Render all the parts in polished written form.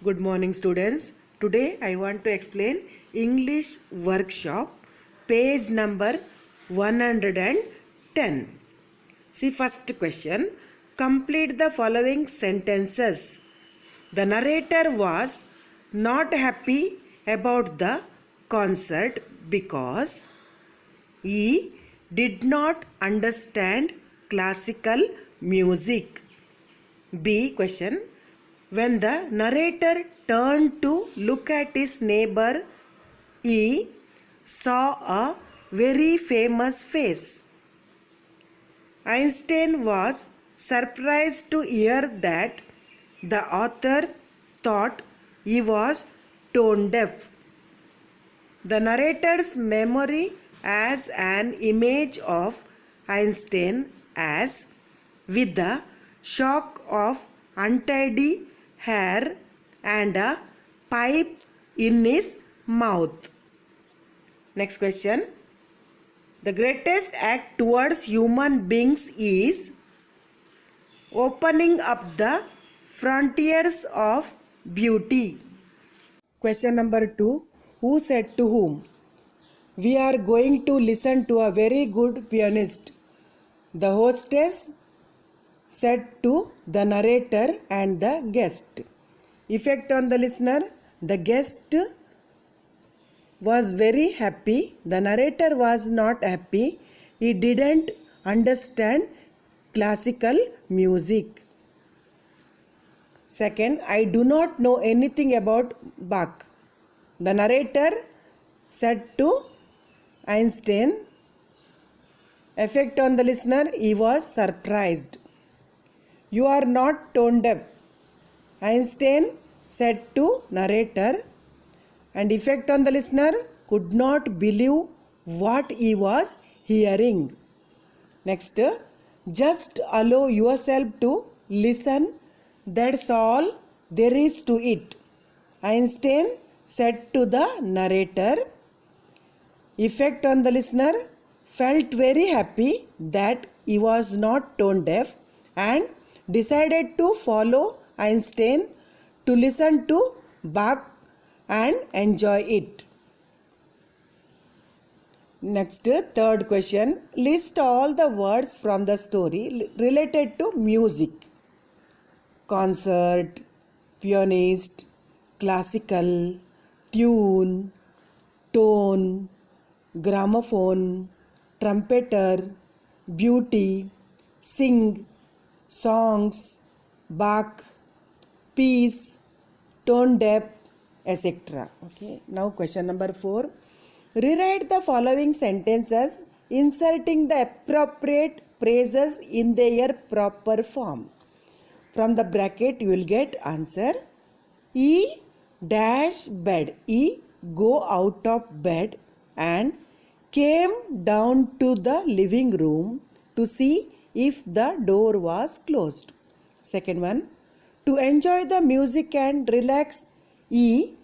Good morning, students. Today I want to explain English workshop page number 110. See first question. Complete the following sentences. The narrator was not happy about the concert because he did not understand classical music. B question. When the narrator turned to look at his neighbor, he saw a very famous face. Einstein was surprised to hear that the author thought he was tone deaf. The narrator's memory has an image of Einstein as with the shock of untidy hair and a pipe in his mouth. Next question. The greatest act towards human beings is opening up the frontiers of beauty. Question number 2. Who said to whom? We are going to listen to a very good pianist. The hostess said to the narrator and the guest. Effect on the listener. The guest was very happy. The narrator was not happy. He didn't understand classical music. Second, I do not know anything about Bach. The narrator said to Einstein. Effect on the listener. He was surprised. You are not tone deaf. Einstein said to narrator, and effect on the listener, could not believe what he was hearing. Next, just allow yourself to listen. That's all there is to it. Einstein said to the narrator. Effect on the listener, felt very happy that he was not tone deaf and decided to follow Einstein to listen to Bach and enjoy it. Next, third question. List all the words from the story related to music. Concert, pianist, classical, tune, tone, gramophone, trumpeter, beauty, sing, songs, Bach, peace, tone deaf, etc. Okay. Now question number 4. Rewrite the following sentences inserting the appropriate phrases in their proper form. From the bracket you will get answer. E dash bed. E go out of bed and came down to the living room to see if the door was closed. Second one. To enjoy the music and relax, he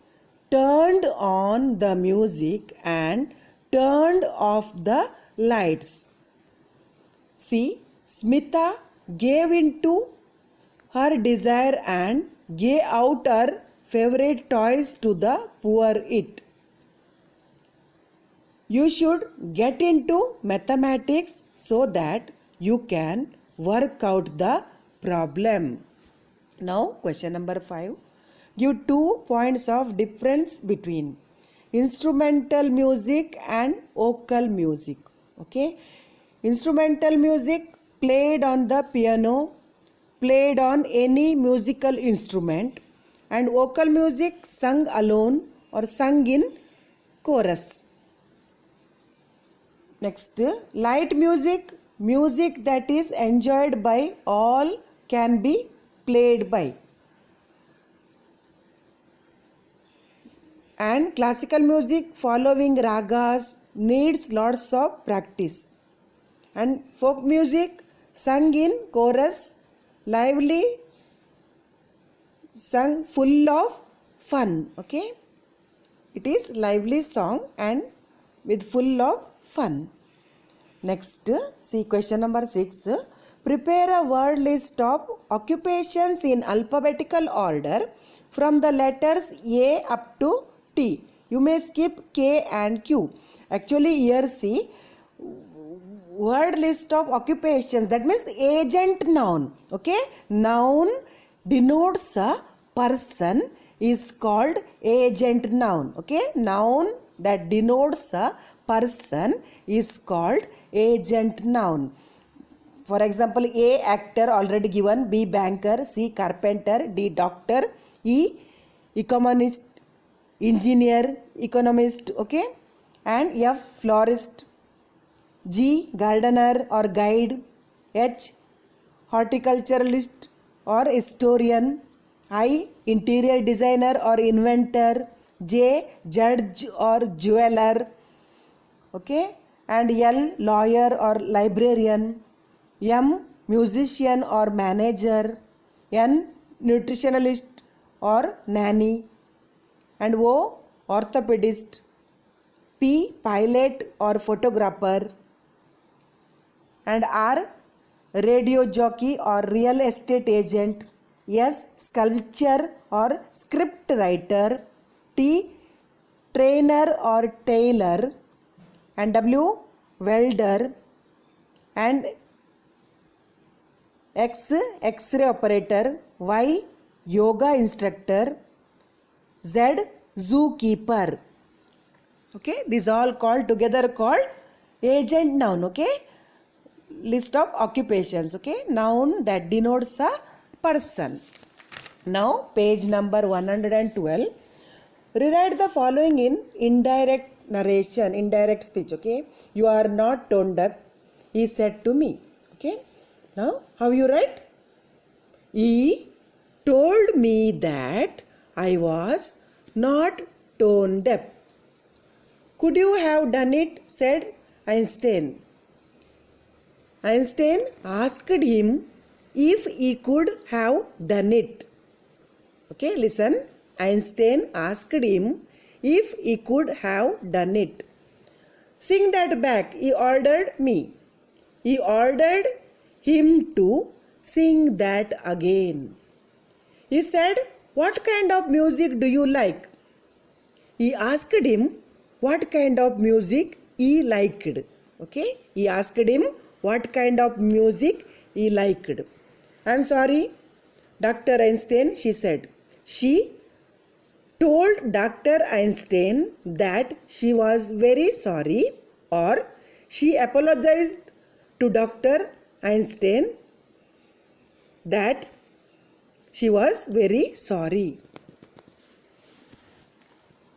turned on the music and turned off the lights. C. Smita gave in to her desire and gave out her favorite toys to the poor it. You should get into mathematics so that you can work out the problem. Now question number 5. Give 2 points of difference between instrumental music and vocal music. Okay. Instrumental music played on the piano, played on any musical instrument, and vocal music sung alone or sung in chorus. Next, light music, music that is enjoyed by all, can be played by. And classical music following ragas needs lots of practice. And folk music sung in chorus, lively, sung full of fun. Okay, it is lively song and with full of fun. Next, see question number 6. Prepare a word list of occupations in alphabetical order from the letters A up to T. You may skip K and Q. Actually here see word list of occupations, that means agent noun. Okay, noun denotes a person is called agent noun. Okay, noun that denotes a person is called agent noun. For example, A actor already given, B banker, C carpenter, D doctor, E economist, engineer, economist, okay, and F florist, G gardener or guide, H horticulturalist or historian, I interior designer or inventor, J judge or jeweler, okay, and L lawyer or librarian, M musician or manager, N nutritionalist or nanny, and O orthopedist, P pilot or photographer, and R radio jockey or real estate agent, S sculptor or script writer, T trainer or tailor, and W welder, and X X-ray operator, Y yoga instructor, Z zookeeper. Okay, these all called together called agent noun. Okay, list of occupations. Okay, noun that denotes a person. Now page number 112. Rewrite the following in indirect narration, indirect speech. Okay, you are not tone deaf, he said to me. Okay, now how you write? He told me that I was not tone deaf. Could you have done it? Said Einstein. Einstein asked him if he could have done it. Okay, listen. Einstein asked him if he could have done it. Sing that back, he ordered me. He ordered him to sing that again. He said, what kind of music do you like? He asked him what kind of music he liked. Okay, he asked him what kind of music he liked. I am sorry, Dr. Einstein, she said. She told Dr. Einstein that she was very sorry, or she apologized to Dr. Einstein that she was very sorry.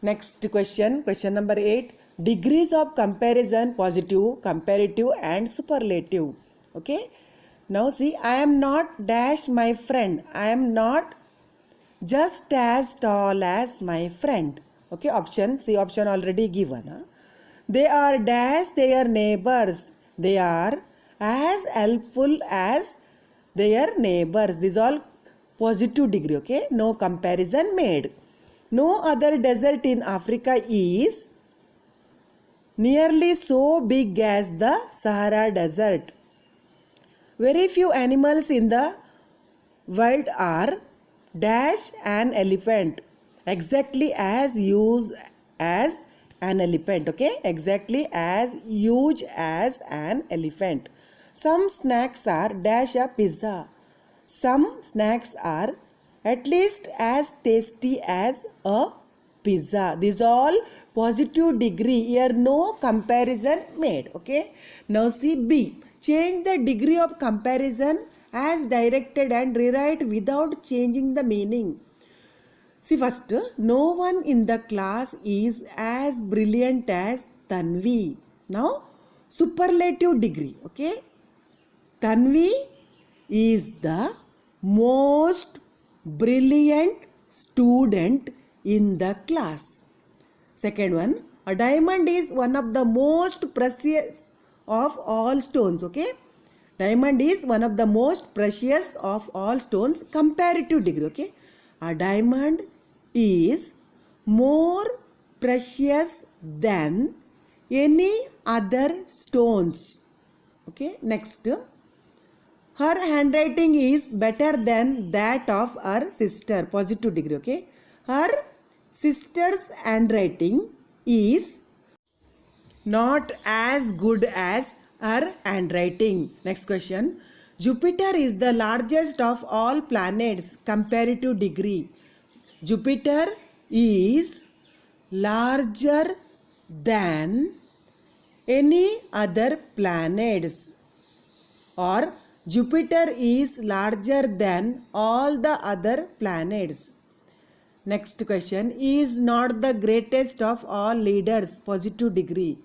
Next question, question number 8. Degrees of comparison: positive, comparative and superlative. Okay. Now see, I am not dash my friend. I am not just as tall as my friend. Okay, option, see option already given. Huh? They are dash their neighbors. They are as helpful as their neighbors. These all positive degree. Okay, no comparison made. No other desert in Africa is nearly so big as the Sahara Desert. Very few animals in the world are dash an elephant, exactly as huge as an elephant. Okay, exactly as huge as an elephant. Some snacks are dash a pizza. Some snacks are at least as tasty as a pizza. These all positive degree. Here no comparison made. Okay. Now see B. Change the degree of comparison as directed and rewrite without changing the meaning. See first, no one in the class is as brilliant as Tanvi. Now superlative degree. Okay. Tanvi is the most brilliant student in the class. Second one, a diamond is one of the most precious of all stones. Okay, diamond is one of the most precious of all stones. Comparative degree. Okay, a diamond is more precious than any other stones. Okay, next, Her handwriting is better than that of her sister. Positive degree, okay? Her sister's handwriting is not as good as her handwriting. Next question. Jupiter is the largest of all planets comparative degree. Jupiter is larger than any other planets, or Jupiter is larger than all the other planets. Next question. Is not the greatest of all leaders. Positive degree.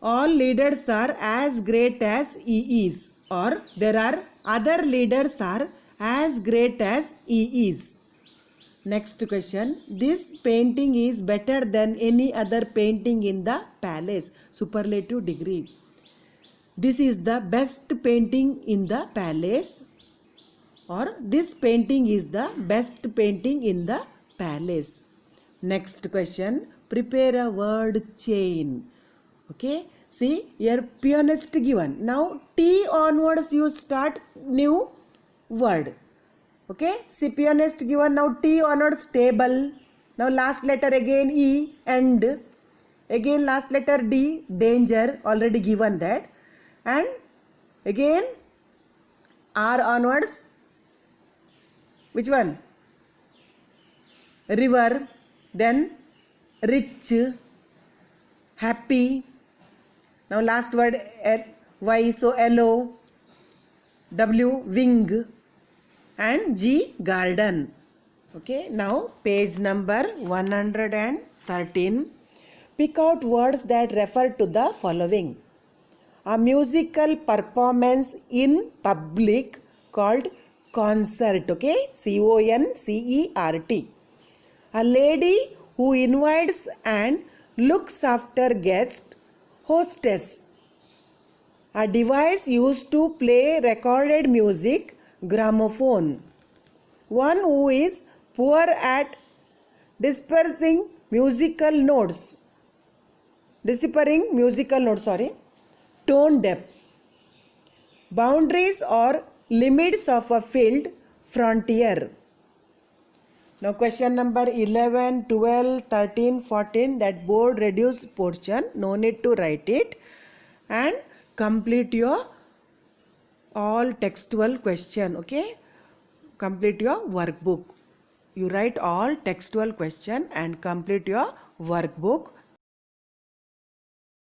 All leaders are as great as he is, or there are other leaders are as great as he is. Next question. This painting is better than any other painting in the palace. Superlative degree. This is the best painting in the palace, or this painting is the best painting in the palace. Next question. Prepare a word chain. Okay, see here pianist given. Now T onwards you start new word. Okay, see pianist given. Now T onwards table. Now last letter again E, end. Again last letter D, danger, already given that. And again R onwards, which one? River, then rich, happy. Now last word Y, so yellow, W, wing, and G, garden. Okay, now page number 113. Pick out words that refer to the following. A musical performance in public called concert. Okay, CONCERT. A lady who invites and looks after guests. Hostess. A device used to play recorded music. Gramophone. One who is poor at deciphering musical notes. Tone deaf. Boundaries or limits of a field. Frontier. Now question number 11, 12, 13, 14, that board reduced portion, no need to write it, and complete your all textual question. Okay, complete your workbook. You write all textual question and complete your workbook.